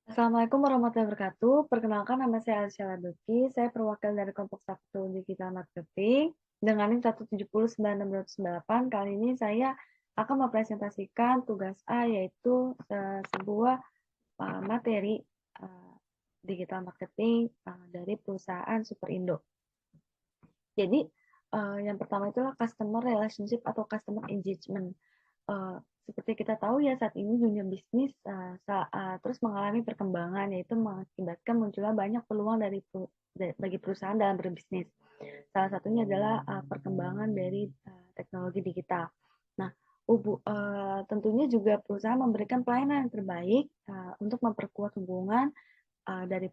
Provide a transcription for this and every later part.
Assalamualaikum warahmatullahi wabarakatuh. Perkenalkan nama saya Alicia Laduki. Saya perwakilan dari kelompok 1 Digital Marketing dengan NIM 1709698. Kali ini saya akan mempresentasikan tugas A, yaitu sebuah materi digital marketing dari perusahaan Superindo. Jadi yang pertama itulah customer relationship atau customer engagement. Seperti kita tahu ya, saat ini dunia bisnis terus mengalami perkembangan, yaitu mengakibatkan munculnya banyak peluang bagi perusahaan dalam berbisnis. Salah satunya adalah perkembangan dari teknologi digital. Nah, tentunya juga perusahaan memberikan pelayanan yang terbaik untuk memperkuat hubungan dari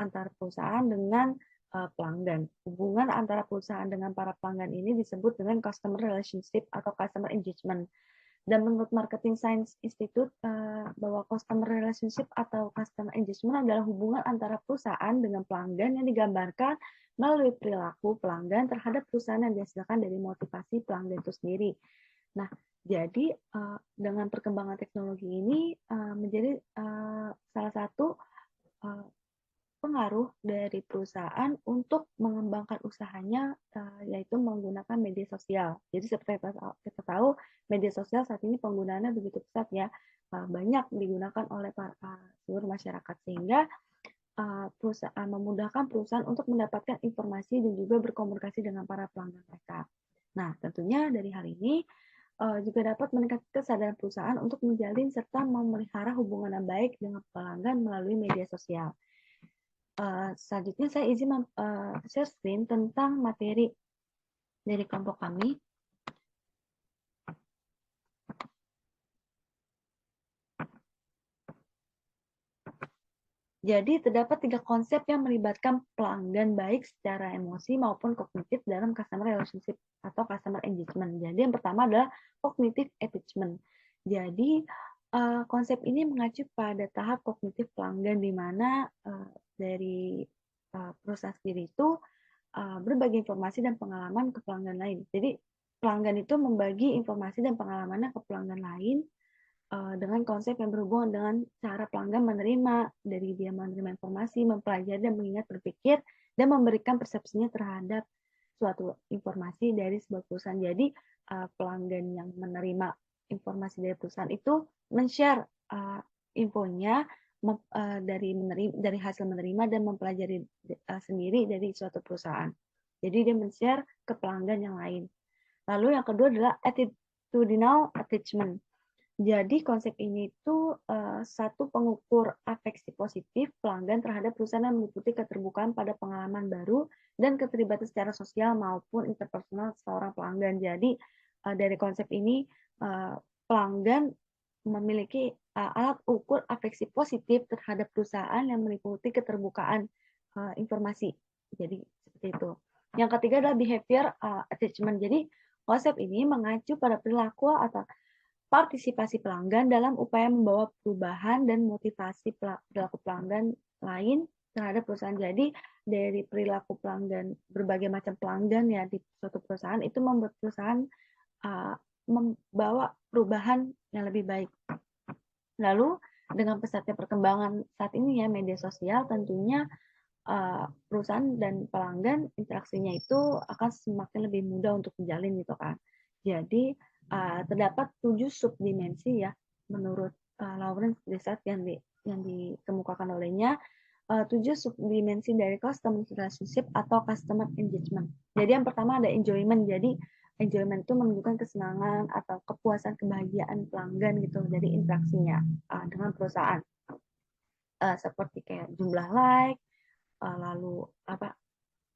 antar perusahaan dengan pelanggan. Hubungan antara perusahaan dengan para pelanggan ini disebut dengan customer relationship atau customer engagement. Dan menurut Marketing Science Institute, bahwa customer relationship atau customer engagement adalah hubungan antara perusahaan dengan pelanggan yang digambarkan melalui perilaku pelanggan terhadap perusahaan yang dihasilkan dari motivasi pelanggan itu sendiri. Nah, jadi dengan perkembangan teknologi ini menjadi salah satu pengaruh dari perusahaan untuk mengembangkan usahanya, yaitu menggunakan media sosial. Jadi seperti kita tahu, media sosial saat ini penggunaannya begitu pesat ya, banyak digunakan oleh seluruh masyarakat, sehingga perusahaan memudahkan perusahaan untuk mendapatkan informasi dan juga berkomunikasi dengan para pelanggan mereka. Nah, tentunya dari hal ini juga dapat meningkatkan kesadaran perusahaan untuk menjalin serta memelihara hubungan yang baik dengan pelanggan melalui media sosial. Selanjutnya saya izin share screen tentang materi dari kelompok kami. Jadi terdapat 3 konsep yang melibatkan pelanggan baik secara emosi maupun kognitif dalam customer relationship atau customer engagement. Jadi yang pertama adalah cognitive attachment. Jadi konsep ini mengacu pada tahap kognitif pelanggan, di mana dari perusahaan sendiri itu berbagi informasi dan pengalaman ke pelanggan lain. Jadi pelanggan itu membagi informasi dan pengalamannya ke pelanggan lain dengan konsep yang berhubungan dengan cara pelanggan menerima, dari dia menerima informasi, mempelajari dan mengingat, berpikir, dan memberikan persepsinya terhadap suatu informasi dari sebuah perusahaan. Jadi pelanggan yang menerima informasi dari perusahaan itu men-share infonya dari hasil menerima dan mempelajari sendiri dari suatu perusahaan. Jadi dia men-share ke pelanggan yang lain. Lalu yang kedua adalah attitudinal attachment. Jadi konsep ini itu satu pengukur afeksi positif pelanggan terhadap perusahaan yang meliputi keterbukaan pada pengalaman baru dan keterlibatan secara sosial maupun interpersonal seorang pelanggan. Jadi dari konsep ini pelanggan memiliki alat ukur afeksi positif terhadap perusahaan yang meliputi keterbukaan informasi. Jadi seperti itu. Yang ketiga adalah behavior attachment. Jadi konsep ini mengacu pada perilaku atau partisipasi pelanggan dalam upaya membawa perubahan dan motivasi perilaku pelanggan lain terhadap perusahaan. Jadi dari perilaku pelanggan, berbagai macam pelanggan ya di suatu perusahaan itu membuat perusahaan membawa perubahan yang lebih baik. Lalu dengan pesatnya perkembangan saat ini ya media sosial, tentunya perusahaan dan pelanggan interaksinya itu akan semakin lebih mudah untuk menjalin gitu kan. Jadi terdapat 7 subdimensi ya menurut Lawrence Research yang dikemukakan olehnya, 7 subdimensi dari customer relationship atau customer engagement. Jadi yang pertama ada enjoyment. Jadi enjoyment itu menunjukkan kesenangan atau kepuasan, kebahagiaan pelanggan gitu dari interaksinya dengan perusahaan. Seperti kayak jumlah like, lalu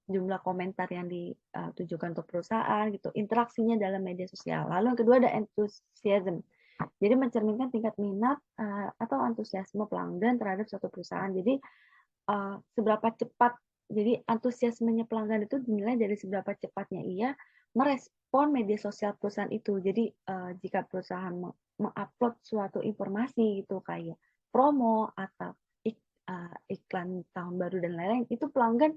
jumlah komentar yang ditujukan untuk perusahaan gitu, interaksinya dalam media sosial. Lalu yang kedua ada enthusiasm. Jadi mencerminkan tingkat minat atau antusiasme pelanggan terhadap suatu perusahaan. Jadi seberapa cepat, jadi antusiasmenya pelanggan itu dinilai dari seberapa cepatnya ia merespon media sosial perusahaan itu. Jadi jika perusahaan mengupload suatu informasi gitu kayak promo atau iklan tahun baru dan lain-lain, itu pelanggan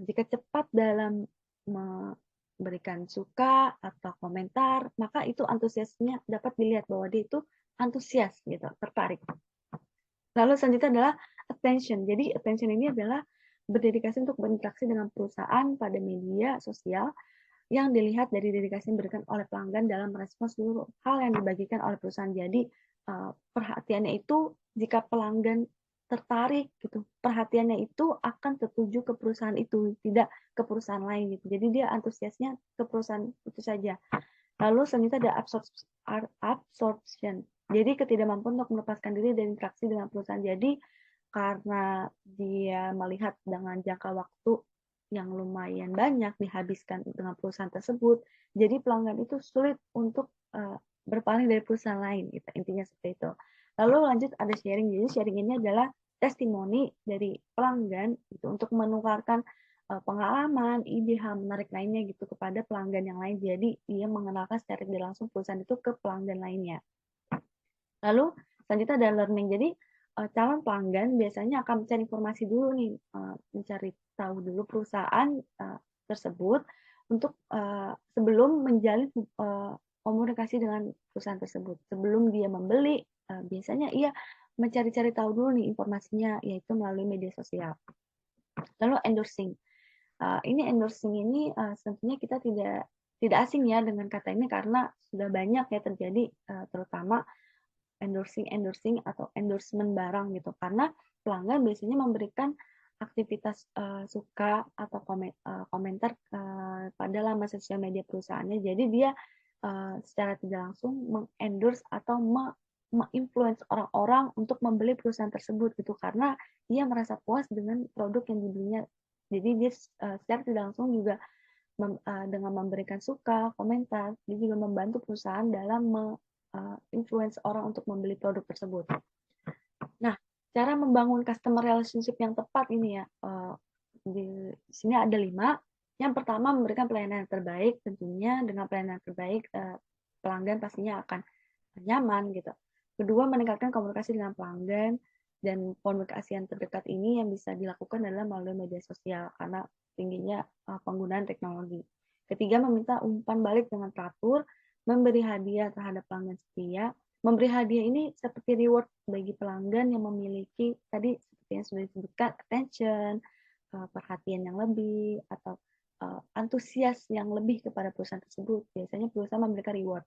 jika cepat dalam memberikan suka atau komentar, maka itu antusiasnya dapat dilihat bahwa dia itu antusias gitu, tertarik. Lalu selanjutnya adalah attention. Jadi attention ini adalah berdedikasi untuk berinteraksi dengan perusahaan pada media sosial yang dilihat dari dedikasi yang diberikan oleh pelanggan dalam merespons seluruh hal yang dibagikan oleh perusahaan. Jadi perhatiannya itu jika pelanggan tertarik gitu, perhatiannya itu akan tertuju ke perusahaan itu, tidak ke perusahaan lain gitu. Jadi dia antusiasnya ke perusahaan itu saja. Lalu selanjutnya ada absorption. Jadi ketidakmampuan untuk melepaskan diri dari interaksi dengan perusahaan. Jadi karena dia melihat dengan jangka waktu yang lumayan banyak dihabiskan dengan perusahaan tersebut, jadi pelanggan itu sulit untuk berpaling dari perusahaan lain, gitu. Intinya seperti itu. Lalu lanjut ada sharing. Jadi sharing ini adalah testimoni dari pelanggan gitu, untuk menukarkan pengalaman, ide, hal menarik lainnya gitu kepada pelanggan yang lain. Jadi dia mengenalkan secara tidak langsung perusahaan itu ke pelanggan lainnya. Lalu selanjutnya ada learning. Jadi calon pelanggan biasanya akan mencari informasi dulu nih, mencari tahu dulu perusahaan tersebut untuk sebelum menjalin komunikasi dengan perusahaan tersebut. Sebelum dia membeli, biasanya ia mencari-cari tahu dulu nih informasinya, yaitu melalui media sosial. Lalu endorsing. Ini endorsing ini tentunya kita tidak asing ya dengan kata ini karena sudah banyak ya terjadi, terutama endorsing atau endorsement barang gitu, karena pelanggan biasanya memberikan aktivitas suka atau komentar pada laman sosial media perusahaannya. Jadi dia secara tidak langsung mengendorse atau menginfluence orang-orang untuk membeli perusahaan tersebut gitu, karena dia merasa puas dengan produk yang dibelinya. Jadi dia secara tidak langsung juga dengan memberikan suka, komentar, dia juga membantu perusahaan dalam influence orang untuk membeli produk tersebut. Nah, cara membangun customer relationship yang tepat ini ya, di sini ada 5. Yang pertama, memberikan pelayanan yang terbaik. Tentunya dengan pelayanan yang terbaik, pelanggan pastinya akan nyaman gitu. Kedua, meningkatkan komunikasi dengan pelanggan, dan komunikasi yang terdekat ini yang bisa dilakukan adalah melalui media sosial karena tingginya penggunaan teknologi. Ketiga, meminta umpan balik dengan teratur, memberi hadiah terhadap pelanggan setia. Memberi hadiah ini seperti reward bagi pelanggan yang memiliki tadi seperti yang sudah disebutkan, attention, perhatian yang lebih, atau antusias yang lebih kepada perusahaan tersebut. Biasanya perusahaan memberikan reward.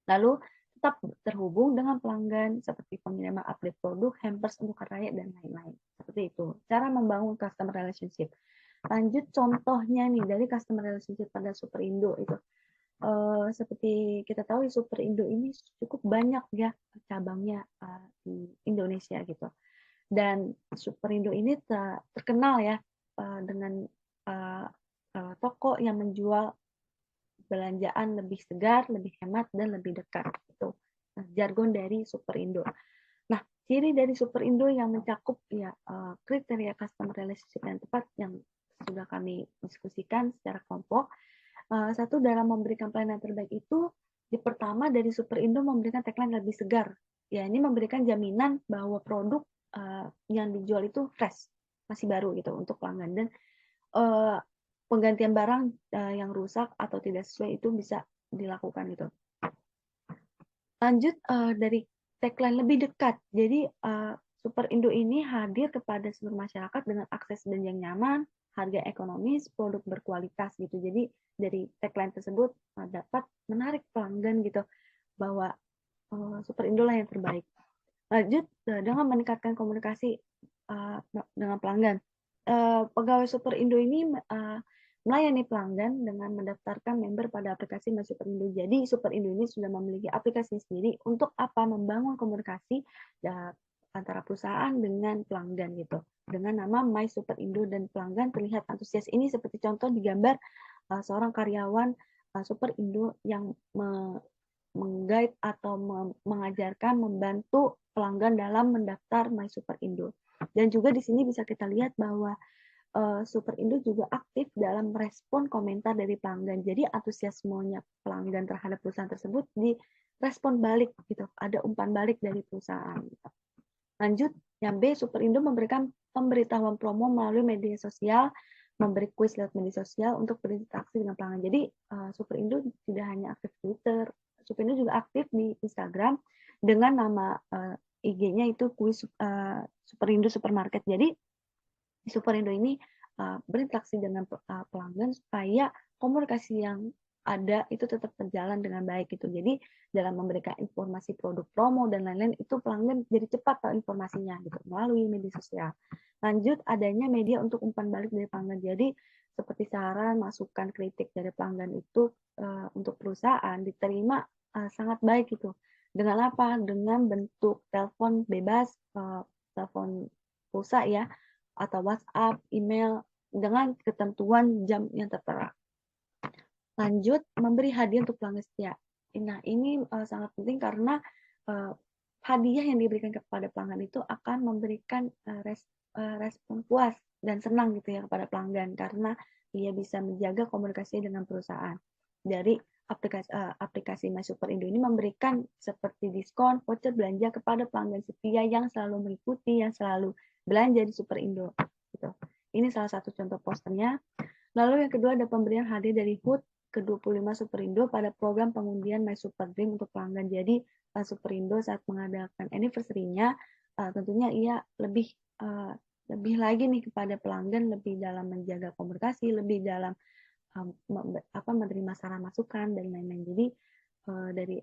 Lalu tetap terhubung dengan pelanggan seperti pengiriman update produk, hampers untuk hari raya, dan lain-lain. Seperti itu. Cara membangun customer relationship. Lanjut contohnya nih dari customer relationship pada Superindo itu. Seperti kita tahu Superindo ini cukup banyak ya cabangnya di Indonesia gitu. Dan Superindo ini terkenal ya dengan toko yang menjual belanjaan lebih segar, lebih hemat, dan lebih dekat. Itu jargon dari Superindo. Nah, ciri dari Superindo yang mencakup ya kriteria customer relationship yang tepat yang sudah kami diskusikan secara kelompok. Satu, dalam memberikan pelayanan terbaik itu, di pertama dari Superindo memberikan tagline lebih segar. Ya, ini memberikan jaminan bahwa produk yang dijual itu fresh, masih baru gitu untuk pelanggan, dan penggantian barang yang rusak atau tidak sesuai itu bisa dilakukan gitu. Lanjut dari tagline lebih dekat. Jadi Superindo ini hadir kepada seluruh masyarakat dengan akses dan yang nyaman, harga ekonomis, produk berkualitas gitu. Jadi dari tagline tersebut dapat menarik pelanggan gitu bahwa Superindo lah yang terbaik. Lanjut dengan meningkatkan komunikasi dengan pelanggan. Pegawai Superindo ini melayani pelanggan dengan mendaftarkan member pada aplikasi My Superindo. Jadi Superindo ini sudah memiliki aplikasi sendiri untuk apa? Membangun komunikasi antara perusahaan dengan pelanggan gitu. Dengan nama My Superindo, dan pelanggan terlihat antusias. Ini seperti contoh di gambar seorang karyawan Superindo yang mengguide atau mengajarkan, membantu pelanggan dalam mendaftar My Superindo. Dan juga di sini bisa kita lihat bahwa Superindo juga aktif dalam merespon komentar dari pelanggan. Jadi antusiasmenya pelanggan terhadap perusahaan tersebut direspon balik gitu. Ada umpan balik dari perusahaan. Lanjut, yang B, Superindo memberikan pemberitahuan promo melalui media sosial, memberi kuis lewat media sosial untuk berinteraksi dengan pelanggan. Jadi Superindo tidak hanya aktif Twitter, Superindo juga aktif di Instagram dengan nama IG-nya itu kuis Superindo Supermarket. Jadi di Superindo ini berinteraksi dengan pelanggan supaya komunikasi yang ada itu tetap berjalan dengan baik gitu. Jadi dalam memberikan informasi produk promo dan lain-lain itu pelanggan jadi cepat tahu informasinya gitu melalui media sosial. Lanjut, adanya media untuk umpan balik dari pelanggan. Jadi seperti saran, masukan, kritik dari pelanggan itu untuk perusahaan diterima sangat baik gitu. Dengan apa? Dengan bentuk telepon bebas, telepon pulsa ya, atau WhatsApp, email dengan ketentuan jam yang tertera. Lanjut, memberi hadiah untuk pelanggan setia. Nah, ini sangat penting karena hadiah yang diberikan kepada pelanggan itu akan memberikan respon puas dan senang gitu ya kepada pelanggan karena dia bisa menjaga komunikasi dengan perusahaan. Dari aplikasi My Superindo ini memberikan seperti diskon, voucher belanja kepada pelanggan setia yang selalu mengikuti, yang selalu belanja di Superindo. Gitu. Ini salah satu contoh posternya. Lalu yang kedua ada pemberian hadiah dari HUT ke-25 Superindo pada program pengundian My Super Dream untuk pelanggan. Jadi Superindo saat mengadakan anniversary-nya tentunya ia lebih lagi nih kepada pelanggan, lebih dalam menjaga komunikasi, lebih dalam menerima saran masukan dan lain-lain. Jadi dari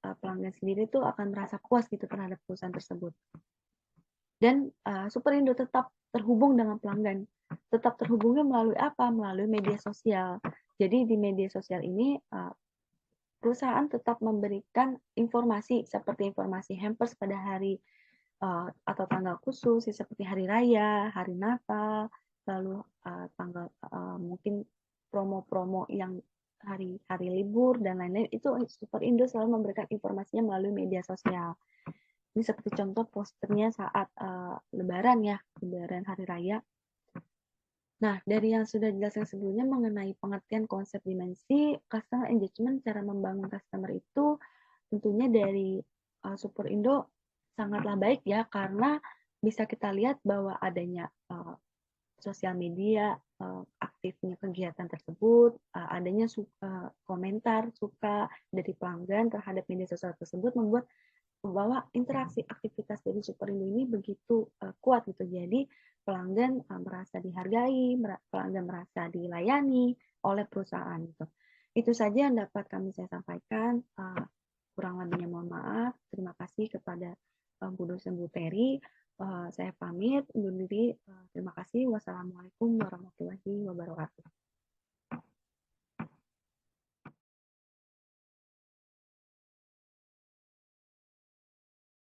pelanggan sendiri itu akan merasa puas gitu terhadap perusahaan tersebut. Dan Superindo tetap terhubung dengan pelanggan. Tetap terhubungnya melalui apa? Melalui media sosial. Jadi di media sosial ini perusahaan tetap memberikan informasi seperti informasi hampers pada hari atau tanggal khusus seperti hari raya, hari Natal, lalu tanggal mungkin promo-promo yang hari libur dan lain-lain, itu Superindo selalu memberikan informasinya melalui media sosial. Ini seperti contoh posternya saat Lebaran ya, Lebaran hari raya. Nah, dari yang sudah dijelaskan sebelumnya mengenai pengertian konsep dimensi customer engagement, cara membangun customer itu tentunya dari Superindo sangatlah baik ya, karena bisa kita lihat bahwa adanya sosial media, aktifnya kegiatan tersebut, adanya komentar, suka dari pelanggan terhadap media sosial tersebut membuat bahwa interaksi aktivitas dari Superindo ini begitu kuat gitu. Jadi pelanggan merasa dihargai, pelanggan merasa dilayani oleh perusahaan gitu. Itu saja yang dapat saya sampaikan. Kurang lebihnya mohon maaf. Terima kasih kepada Bu dosen Bu Peri. Saya pamit undur diri. Terima kasih. Wassalamualaikum warahmatullahi wabarakatuh.